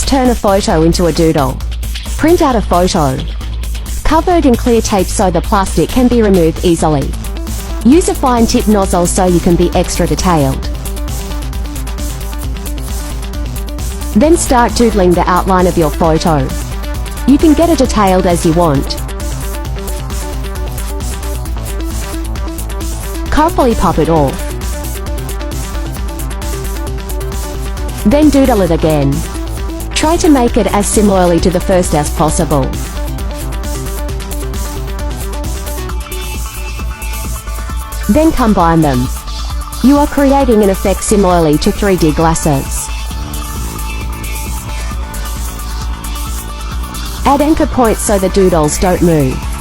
turn a photo into a doodle. Print out a photo. Covered in clear tape so the plastic can be removed easily. Use a fine tip nozzle so you can be extra detailed. Then start doodling the outline of your photo. You can get it detailed as you want. Carefully pop it off. Then doodle it again. Try to make it as similarly to the first as possible. Then combine them. You are creating an effect similarly to 3D glasses. Add anchor points so the doodles don't move.